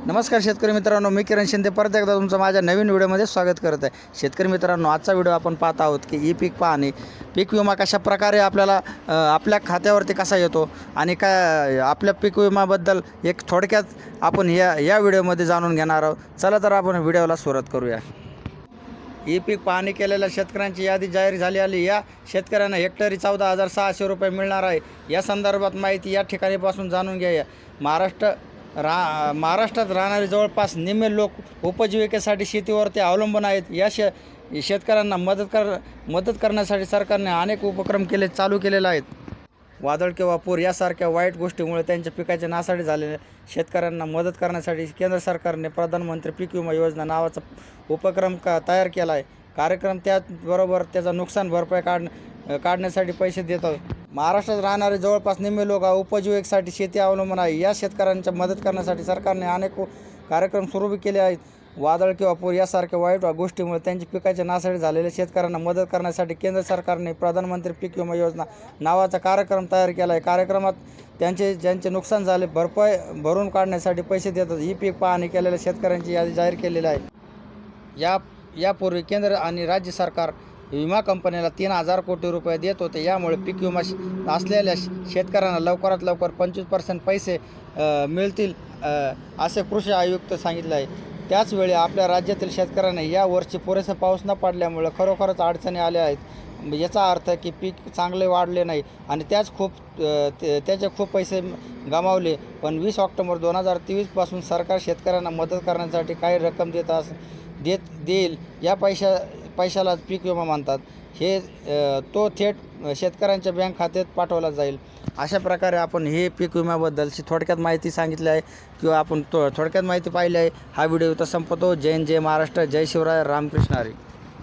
नमस्कार शेतकरी मित्रांनो, मी किरण शिंदे परत एकदा तुमचं माझ्या नवीन व्हिडिओमध्ये स्वागत करत आहे. शेतकरी मित्रांनो, आजचा व्हिडिओ आपण पाहत आहोत की ई पीक पाहणी, पीक विमा कशा प्रकारे आपल्याला आपल्या खात्यावरती कसा येतो आणि काय आपल्या पीक विमाबद्दल एक थोडक्यात आपण या व्हिडिओमध्ये जाणून घेणार आहोत. चला तर आपण व्हिडिओला सुरुवात करूया. ई पीक पाहणी केलेल्या शेतकऱ्यांची यादी जाहीर झाली आली. या शेतकऱ्यांना हेक्टरी 14,600 रुपये मिळणार आहे. या संदर्भात माहिती या ठिकाणीपासून जाणून घ्या. महाराष्ट्रात राहणारे जवळपास निम्मे लोक उपजीविकेसाठी शेतीवरती अवलंबून आहेत. या शेतकऱ्यांना मदत करण्यासाठी सरकारने अनेक उपक्रम चालू केलेले आहेत. वादळ किंवा पूर यासारख्या वाईट गोष्टीमुळे त्यांच्या पिकाचे नासाडी झालेल्या शेतकऱ्यांना मदत करण्यासाठी केंद्र सरकारने प्रधानमंत्री पीक विमा योजना नावाचा उपक्रम तयार केला आहे. कार्यक्रम त्याचबरोबर त्याचा नुकसान भरपाई काढण्यासाठी पैसे देतात. महाराष्ट्रात राहणारे जवळपास निम्मे लोक उपजीविकेसाठी शेती अवलंबून आहे. या शेतकऱ्यांच्या मदत करण्यासाठी सरकारने अनेक कार्यक्रम सुरू केले आहेत. वादळ किंवा पूर यासारख्या वाईट गोष्टीमुळे त्यांच्या पिकाचे नासाडी झालेल्या शेतकऱ्यांना मदत करण्यासाठी केंद्र सरकारने प्रधानमंत्री पीक विमा योजना नावाचा कार्यक्रम तयार केला आहे. कार्यक्रमात ज्यांचे नुकसान झाले भरपाई भरून काढण्यासाठी पैसे देतात. ही पीक पाहणी केलेल्या शेतकऱ्यांची यादी जाहीर केलेली आहे. यापूर्वी केंद्र आणि राज्य सरकार विमा कंपनीला 3,000 कोटी रुपये देत होते. यामुळे पीक विमा असलेल्या शेतकऱ्यांना लवकरात लवकर 25% पैसे मिळतील असे कृषी आयुक्त सांगितले आहे. त्याचवेळी आपल्या राज्यातील शेतकऱ्यांना यावर्षी पुरेसा पाऊस न पडल्यामुळे खरोखरच अडचणी आल्या आहेत. याचा अर्थ की पीक चांगले वाढले नाही आणि त्याचे खूप पैसे गमावले. पण 20 ऑक्टोबर 2023 पासून सरकार शेतकऱ्यांना मदत करण्यासाठी काही रक्कम देईल. या पैशालाच पीक विमा म्हणतात. तो थेट शेतकऱ्यांच्या बँक खात्यात पाठवला जाईल. अशा प्रकारे आपण हे पीक विम्याबद्दलची थोडक्यात माहिती सांगितली आहे किंवा आपण थोडक्यात माहिती पाहिली आहे. हा व्हिडिओ इथं संपतो. जय हिंद, जय महाराष्ट्र, जय शिवराय, रामकृष्ण हरी.